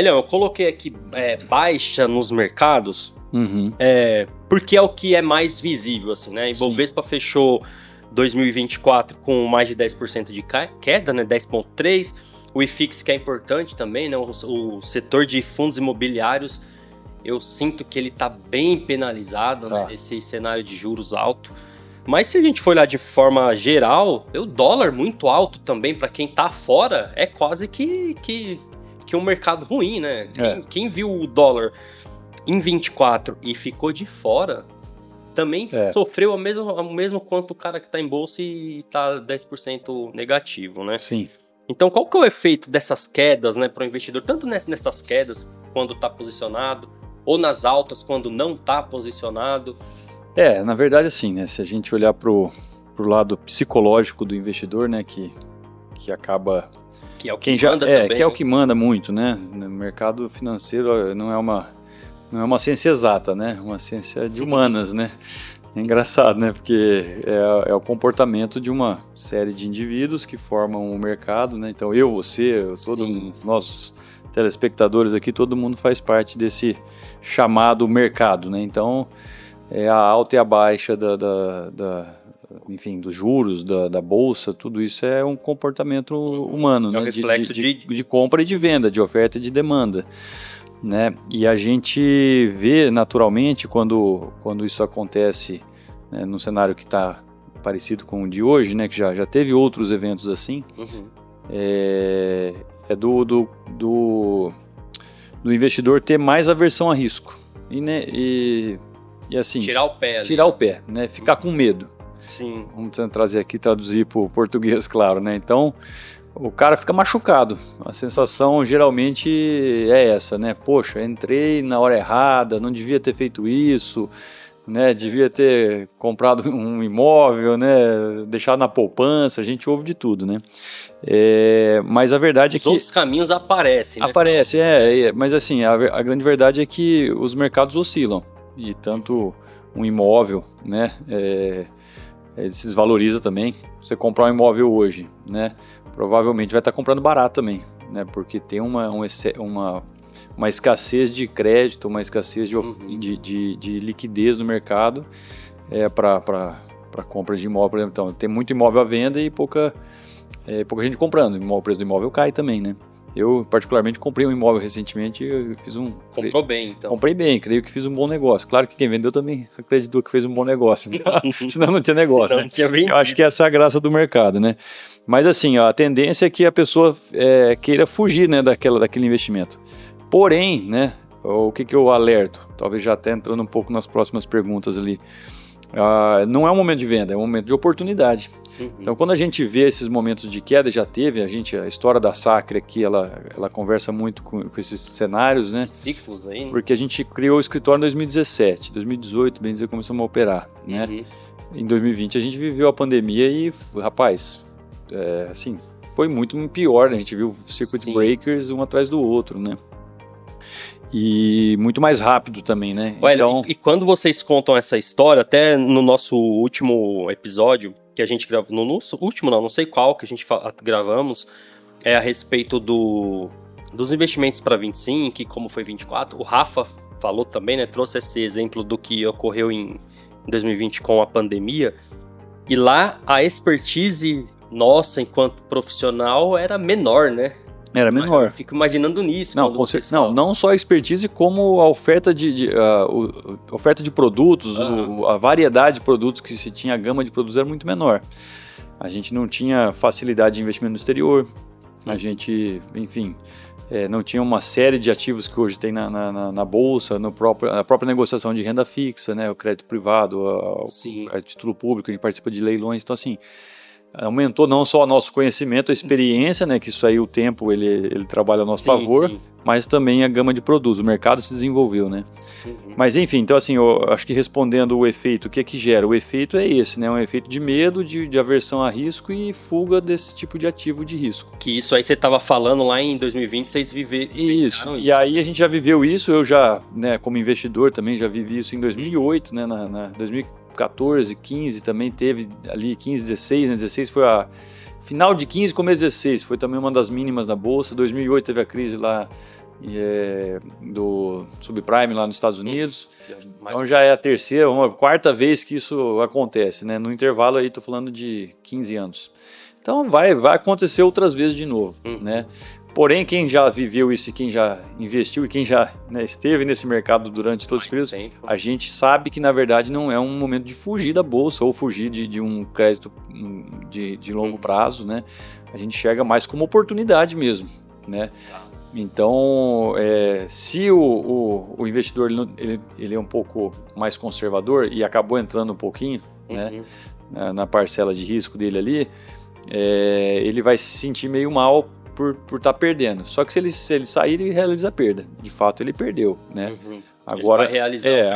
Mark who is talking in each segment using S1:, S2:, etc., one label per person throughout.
S1: Leão, eu coloquei aqui baixa nos mercados, porque é o que é mais visível, assim, né? Ibovespa fechou 2024 com mais de 10% de queda, né? 10,3%. O IFIX, que é importante também, né? O setor de fundos imobiliários, eu sinto que ele está bem penalizado, né? Esse cenário de juros alto. Mas se a gente for olhar de forma geral, o dólar muito alto também, para quem está fora, é quase que um mercado ruim, né? Quem viu o dólar em 24 e ficou de fora, também sofreu o mesmo quanto o cara que está em bolsa e está 10% negativo, né?
S2: Sim.
S1: Então, qual que é o efeito dessas quedas, né, para o investidor? Tanto nessas quedas, quando está posicionado, ou nas altas, quando não está posicionado?
S2: Na verdade, assim, né, se a gente olhar pro lado psicológico do investidor, né, que acaba...
S1: Que é o que manda também.
S2: Que é o que manda muito, né? No mercado financeiro não é uma ciência exata, né? Uma ciência de humanas, né? É engraçado, né? Porque é o comportamento de uma série de indivíduos que formam o mercado, né? Então você, todos os nossos telespectadores aqui, todo mundo faz parte desse chamado mercado, né? Então, a alta e a baixa enfim, dos juros, da bolsa, tudo isso é um comportamento humano, né?
S1: Um reflexo
S2: de compra e de venda, de oferta e de demanda, né? E a gente vê naturalmente quando isso acontece, né, num cenário que está parecido com o de hoje, né, que já teve outros eventos assim, do investidor ter mais aversão a risco e assim
S1: tirar o pé ali.
S2: Tirar o pé, né? Ficar com medo.
S1: Sim.
S2: Vamos trazer aqui, traduzir para o português, claro, né? Então, o cara fica machucado. A sensação geralmente é essa, né? Poxa, entrei na hora errada, não devia ter feito isso, né? Devia ter comprado um imóvel, né? Deixado na poupança, a gente ouve de tudo, né? Mas a verdade é que...
S1: Os outros caminhos aparecem, né?
S2: Aparece, mas assim, a grande verdade é que os mercados oscilam. E tanto um imóvel, né? Ele se desvaloriza também. Você comprar um imóvel hoje, né? Provavelmente vai estar comprando barato também, né? Porque tem uma escassez de crédito, uma escassez de liquidez no mercado para compra de imóvel, por exemplo. Então, tem muito imóvel à venda e pouca gente comprando. O preço do imóvel cai também, né? Eu, particularmente, comprei um imóvel recentemente e fiz
S1: Comprou bem, então.
S2: Comprei bem, creio que fiz um bom negócio. Claro que quem vendeu também acreditou que fez um bom negócio, né? Senão não tinha negócio, né? Eu acho que essa é a graça do mercado, né? Mas assim, a tendência é que a pessoa queira fugir, né, daquele investimento. Porém, né, o que eu alerto? Talvez já até entrando um pouco nas próximas perguntas ali. Não é um momento de venda, é um momento de oportunidade. Então, quando a gente vê esses momentos de queda, já teve, a história da Sacre aqui, ela conversa muito com esses cenários, né?
S1: Ciclos aí, né?
S2: Porque a gente criou o escritório em 2017, 2018, bem dizer, começamos a operar, né? Em 2020 a gente viveu a pandemia e, rapaz, assim, foi muito pior, né? A gente viu circuit breakers um atrás do outro, né? E muito mais rápido também, né?
S1: Então... E quando vocês contam essa história, até no nosso último episódio, que a gente gravou, no nosso último não sei qual, que a gente gravamos, a respeito dos investimentos para 25 e como foi 24, o Rafa falou também, né? Trouxe esse exemplo do que ocorreu em 2020 com a pandemia, e lá a expertise nossa enquanto profissional era menor, né?
S2: Era menor.
S1: Eu fico imaginando nisso.
S2: Não só a expertise, como a oferta oferta de produtos, a variedade de produtos que se tinha, a gama de produtos era muito menor. A gente não tinha facilidade de investimento no exterior, a gente, enfim, não tinha uma série de ativos que hoje tem na bolsa, na própria negociação de renda fixa, né, o crédito privado, o título público, a gente participa de leilões, então assim... Aumentou não só o nosso conhecimento, a experiência, né, que isso aí o tempo ele trabalha a nosso favor, mas também a gama de produtos, o mercado se desenvolveu, né? Mas enfim, então assim, eu acho que respondendo o efeito, o que é que gera? O efeito é esse, né? Um efeito de medo, de aversão a risco e fuga desse tipo de ativo de risco.
S1: Que isso aí você estava falando lá em 2020, vocês
S2: isso. E aí a gente já viveu isso, eu já, né, como investidor também já vivi isso em 2008, né, na 2014, 15 também teve ali 15, 16, né? 16 foi a final de 15, começo de 16, foi também uma das mínimas da bolsa. 2008 teve a crise lá do subprime lá nos Estados Unidos. Então já é a terceira, quarta vez que isso acontece, né? No intervalo aí, estou falando de 15 anos. Então vai acontecer outras vezes de novo, né? Porém, quem já viveu isso e quem já investiu e quem já, né, esteve nesse mercado durante todo esse período, a gente sabe que, na verdade, não é um momento de fugir da bolsa ou fugir de um crédito de longo prazo, né? A gente enxerga mais como oportunidade mesmo, né? Então, se o investidor ele é um pouco mais conservador e acabou entrando um pouquinho, né, na parcela de risco dele ali, ele vai se sentir meio mal por estar perdendo. Só que se ele sair, ele realiza a perda. De fato, ele perdeu, né? Agora,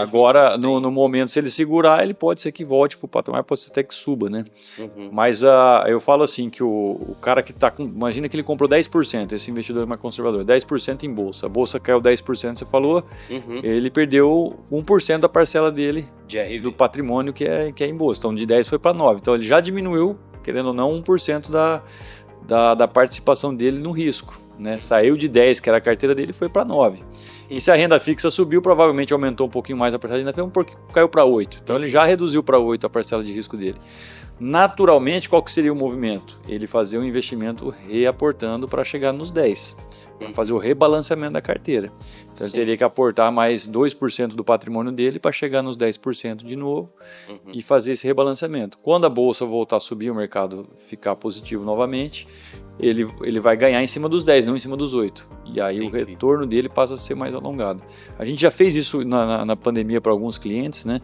S2: agora no momento, se ele segurar, ele pode ser que volte para o patamar, pode ser até que suba, né? Mas eu falo assim, que o cara que está com... Imagina que ele comprou 10%, esse investidor mais conservador, 10% em bolsa. A bolsa caiu 10%, você falou, ele perdeu 1% da parcela dele do patrimônio que é em bolsa. Então, de 10 foi para 9. Então, ele já diminuiu, querendo ou não, 1% da participação dele no risco, né? Saiu de 10, que era a carteira dele, e foi para 9. E se a renda fixa subiu, provavelmente aumentou um pouquinho mais a parcela de renda fixa, porque caiu para 8. Então ele já reduziu para 8 a parcela de risco dele. Naturalmente, qual que seria o movimento? Ele fazer um investimento reaportando para chegar nos 10. Para fazer o rebalanceamento da carteira. Então ele teria que aportar mais 2% do patrimônio dele para chegar nos 10% de novo e fazer esse rebalanceamento. Quando a bolsa voltar a subir, o mercado ficar positivo novamente, ele vai ganhar em cima dos 10, não em cima dos 8. E aí o retorno dele passa a ser mais alongado. A gente já fez isso na pandemia para alguns clientes, né?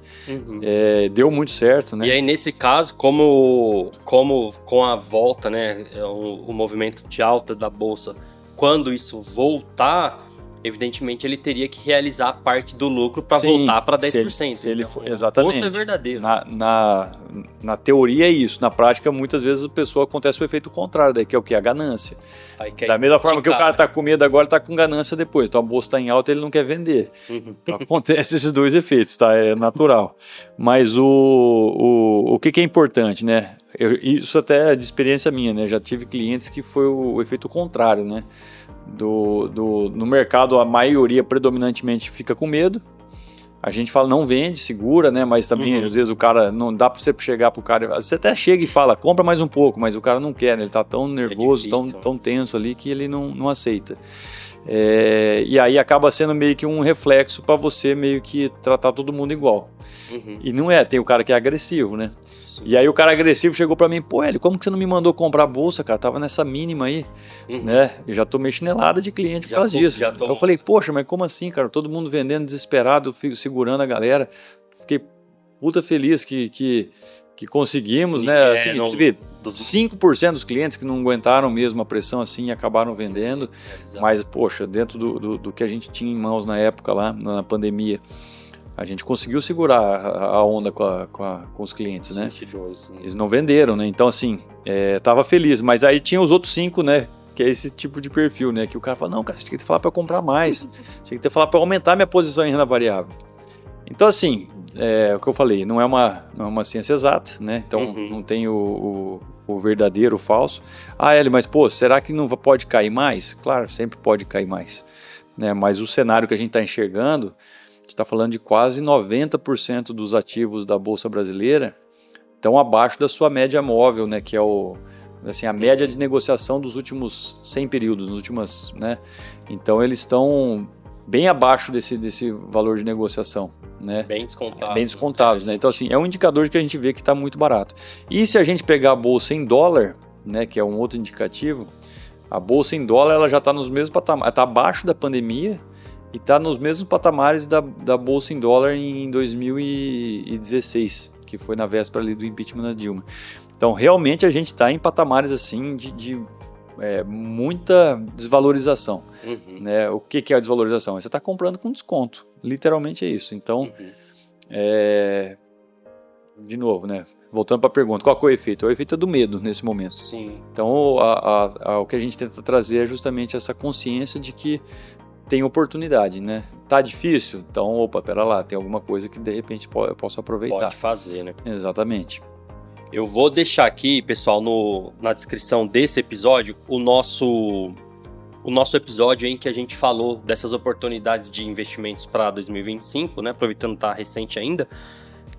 S2: Deu muito certo, né?
S1: E aí, nesse caso, como com a volta, né, o movimento de alta da bolsa, quando isso voltar, evidentemente ele teria que realizar parte do lucro para voltar para 10%.
S2: Se ele for, exatamente.
S1: O custo é verdadeiro.
S2: Na teoria é isso. Na prática, muitas vezes a pessoa acontece o efeito contrário, daí que é o que? A ganância. Da mesma forma que o cara está com medo agora, está com ganância depois. Então a bolsa está em alta, ele não quer vender. Então, acontece esses dois efeitos, tá? É natural. Mas o que é importante, né? Isso até é de experiência minha, né? Já tive clientes que foi o efeito contrário, né? No mercado, a maioria predominantemente fica com medo. A gente fala, não vende, segura, né? Mas também, às vezes, o cara, não dá para você chegar pro cara. Você até chega e fala, compra mais um pouco, mas o cara não quer, né? Ele tá tão nervoso, tão tenso ali que ele não aceita. E aí acaba sendo meio que um reflexo para você meio que tratar todo mundo igual. E não tem o cara que é agressivo, né? Sim. E aí o cara agressivo chegou para mim, pô, Hélio, como que você não me mandou comprar a bolsa, cara? Tava nessa mínima aí, né? Eu já tomei chinelada de cliente por causa disso. Eu falei, poxa, mas como assim, cara? Todo mundo vendendo desesperado, eu fico segurando a galera. Fiquei puta feliz que conseguimos, né? Assim, teve 5% dos clientes que não aguentaram mesmo a pressão assim e acabaram vendendo. Mas, poxa, dentro do que a gente tinha em mãos na época lá, na pandemia, a gente conseguiu segurar a onda com os clientes, né? 22, eles não venderam, né? Então, assim, tava feliz. Mas aí tinha os outros 5, né? Que é esse tipo de perfil, né? Que o cara fala, não, cara, você tinha que ter falado para eu comprar mais. Tinha que ter falado para aumentar minha posição em renda variável. Então, assim, o que eu falei, não é uma ciência exata, né? Então, não tem o verdadeiro, o falso. Hélio, mas, pô, será que não pode cair mais? Claro, sempre pode cair mais, né? Mas o cenário que a gente está enxergando, a gente está falando de quase 90% dos ativos da Bolsa Brasileira estão abaixo da sua média móvel, né? Que é a média de negociação dos últimos 100 períodos, né? Então, eles estão bem abaixo desse valor de negociação, né?
S1: Bem descontados.
S2: Bem descontados, né? Então, assim, é um indicador de que a gente vê que está muito barato. E se a gente pegar a bolsa em dólar, né, que é um outro indicativo, a bolsa em dólar ela já está nos mesmos patamares, está abaixo da pandemia e está nos mesmos patamares da bolsa em dólar em 2016, que foi na véspera ali do impeachment da Dilma. Então, realmente, a gente está em patamares assim de muita desvalorização. Né? O que é a desvalorização? Você está comprando com desconto. Literalmente é isso. Então, de novo, né? Voltando para a pergunta, qual é o efeito? O efeito é do medo nesse momento.
S1: Sim.
S2: Então, o que a gente tenta trazer é justamente essa consciência de que tem oportunidade, né? Tá difícil? Então, pera lá, tem alguma coisa que de repente eu posso aproveitar.
S1: Pode fazer, né?
S2: Exatamente.
S1: Eu vou deixar aqui, pessoal, na descrição desse episódio, o nosso o nosso episódio em que a gente falou dessas oportunidades de investimentos para 2025, né? Aproveitando que tá recente ainda.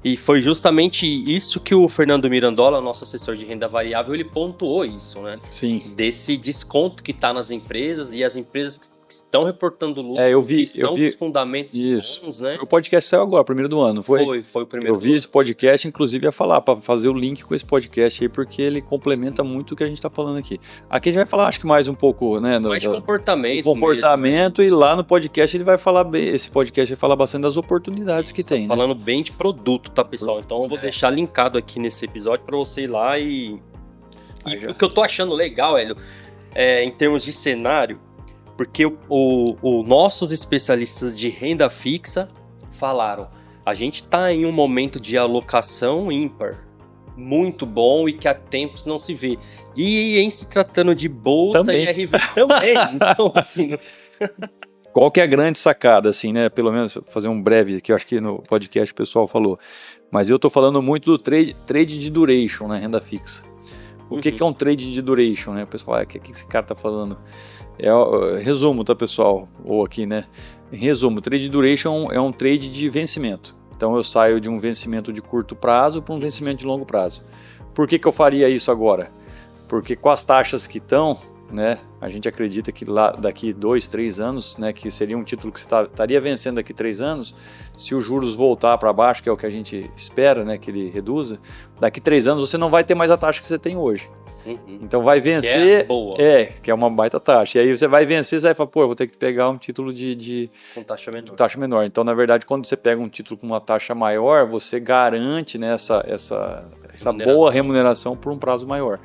S1: E foi justamente isso que o Fernando Mirandola, nosso assessor de renda variável, ele pontuou isso, né?
S2: Sim.
S1: Desse desconto que está nas empresas e as empresas que estão reportando lucro, que estão com os fundamentos bons, né?
S2: O podcast saiu agora, primeiro do ano, não foi?
S1: Foi o primeiro.
S2: Eu vi esse podcast, inclusive ia falar, para fazer o link com esse podcast aí, porque ele complementa muito o que a gente está falando aqui. Aqui a gente vai falar, acho que mais um pouco, né?
S1: Mais de comportamento.
S2: Comportamento, mesmo. E lá no podcast ele vai falar, esse podcast vai falar bastante das oportunidades que tem.
S1: Falando bem de produto, tá, pessoal? Então eu vou deixar linkado aqui nesse episódio para você ir lá e o que eu tô achando legal, Hélio, em termos de cenário, porque nossos especialistas de renda fixa falaram, a gente está em um momento de alocação ímpar, muito bom e que há tempos não se vê. E em se tratando de bolsa também. E RV também. Então, assim...
S2: Qual que é a grande sacada, assim, né? Pelo menos fazer um breve, que eu acho que no podcast o pessoal falou. Mas eu tô falando muito do trade de duration na renda fixa. O que é um trade de duration, né? O pessoal, o que esse cara tá falando? Resumo, tá, pessoal? Ou aqui, né? Em resumo, trade duration é um trade de vencimento. Então eu saio de um vencimento de curto prazo para um vencimento de longo prazo. Por que eu faria isso agora? Porque com as taxas que estão, né? A gente acredita que lá daqui 2, 3 anos, né? Que seria um título que você estaria vencendo daqui 3 anos, se os juros voltar para baixo, que é o que a gente espera, né? Que ele reduza, daqui 3 anos você não vai ter mais a taxa que você tem hoje. Então vai vencer,
S1: que é boa.
S2: Que é uma baita taxa. E aí você vai vencer, você vai falar, eu vou ter que pegar um título
S1: com taxa
S2: menor. Então, na verdade, quando você pega um título com uma taxa maior, você garante, né, essa boa remuneração por um prazo maior.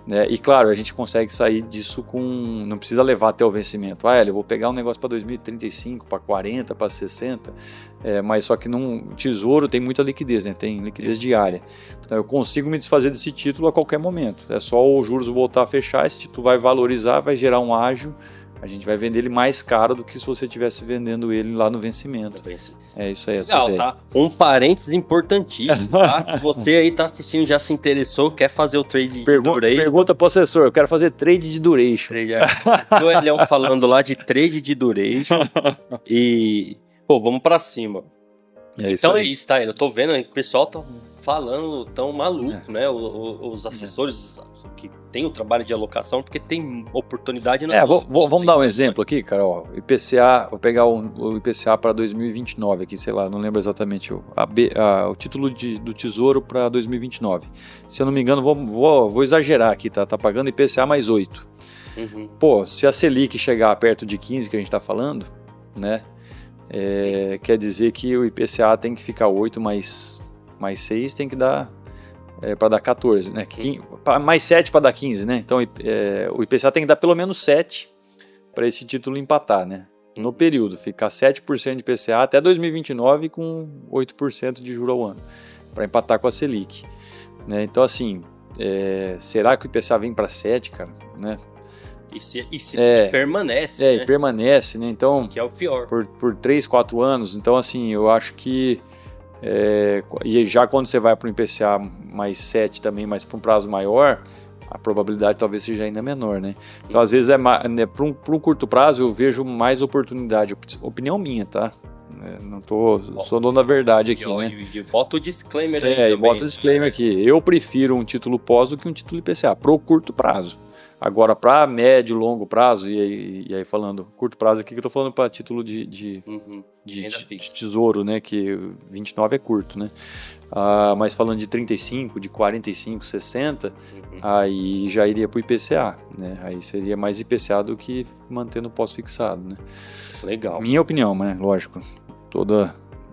S2: Né? E claro, a gente consegue sair disso não precisa levar até o vencimento. Eu vou pegar um negócio para 2035, para 40, para 60, mas só que num tesouro tem muita liquidez, né? Tem liquidez diária. Então eu consigo me desfazer desse título a qualquer momento. É só os juros voltar a fechar, esse título vai valorizar, vai gerar um ágio, a gente vai vender ele mais caro do que se você estivesse vendendo ele lá no vencimento. É isso aí, essa
S1: ideia. Tá? Um parênteses importantíssimo, tá? Você aí tá assistindo, já se interessou, quer fazer o trade de duration.
S2: Pergunta pro assessor, eu quero fazer trade de duration.
S1: O Elião falando lá de trade de duration e, vamos pra cima. Então é isso, tá? Eu tô vendo que o pessoal tá falando tão maluco, né? Os assessores que tem o trabalho de alocação, porque tem oportunidade na
S2: vamos dar um exemplo aqui, cara. IPCA, vou pegar o IPCA para 2029 aqui, sei lá, não lembro exatamente o título do Tesouro para 2029. Se eu não me engano, vou exagerar aqui, tá? Tá pagando IPCA mais 8. Se a Selic chegar perto de 15 que a gente tá falando, né? Quer dizer que o IPCA tem que ficar 8 mais 6 tem que dar para dar 14, né? Mais 7 para dar 15, né? Então o IPCA tem que dar pelo menos 7 para esse título empatar, né? No período, ficar 7% de IPCA até 2029 com 8% de juros ao ano, para empatar com a Selic, né? Então assim, será que o IPCA vem para 7, cara, né?
S1: E se permanece, né?
S2: E permanece, né? Então,
S1: que é o pior.
S2: Por 3, 4 anos. Então, assim, eu acho que e já quando você vai para o IPCA mais 7 também, mas para um prazo maior, a probabilidade talvez seja ainda menor, né? Então, às vezes, para um curto prazo, eu vejo mais oportunidade. Opinião minha, tá? Não sou dono da verdade aqui, né?
S1: E bota o disclaimer aí.
S2: Bota o disclaimer aqui. Eu prefiro um título pós do que um título IPCA, pro curto prazo. Agora, para médio e longo prazo, e aí falando curto prazo aqui, que eu tô falando para título de tesouro, né? Que 29 é curto, né? Mas falando de 35, de 45, 60, aí já iria para o IPCA, né? Aí seria mais IPCA do que mantendo pós-fixado, né?
S1: Legal.
S2: Minha opinião, né? Lógico.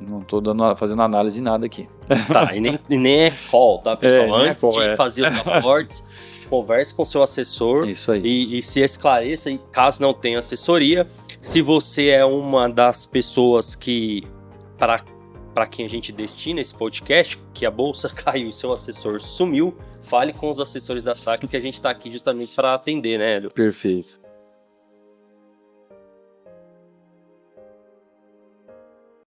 S2: Não tô fazendo análise de nada aqui.
S1: Tá, e nem é call, tá, pessoal? Antes de fazer os aportes, converse com o seu assessor.
S2: Isso aí.
S1: E se esclareça, e caso não tenha assessoria, se você é uma das pessoas que, para quem a gente destina esse podcast, que a bolsa caiu e seu assessor sumiu, fale com os assessores da SAC, que a gente está aqui justamente para atender, né, Hélio?
S2: Perfeito.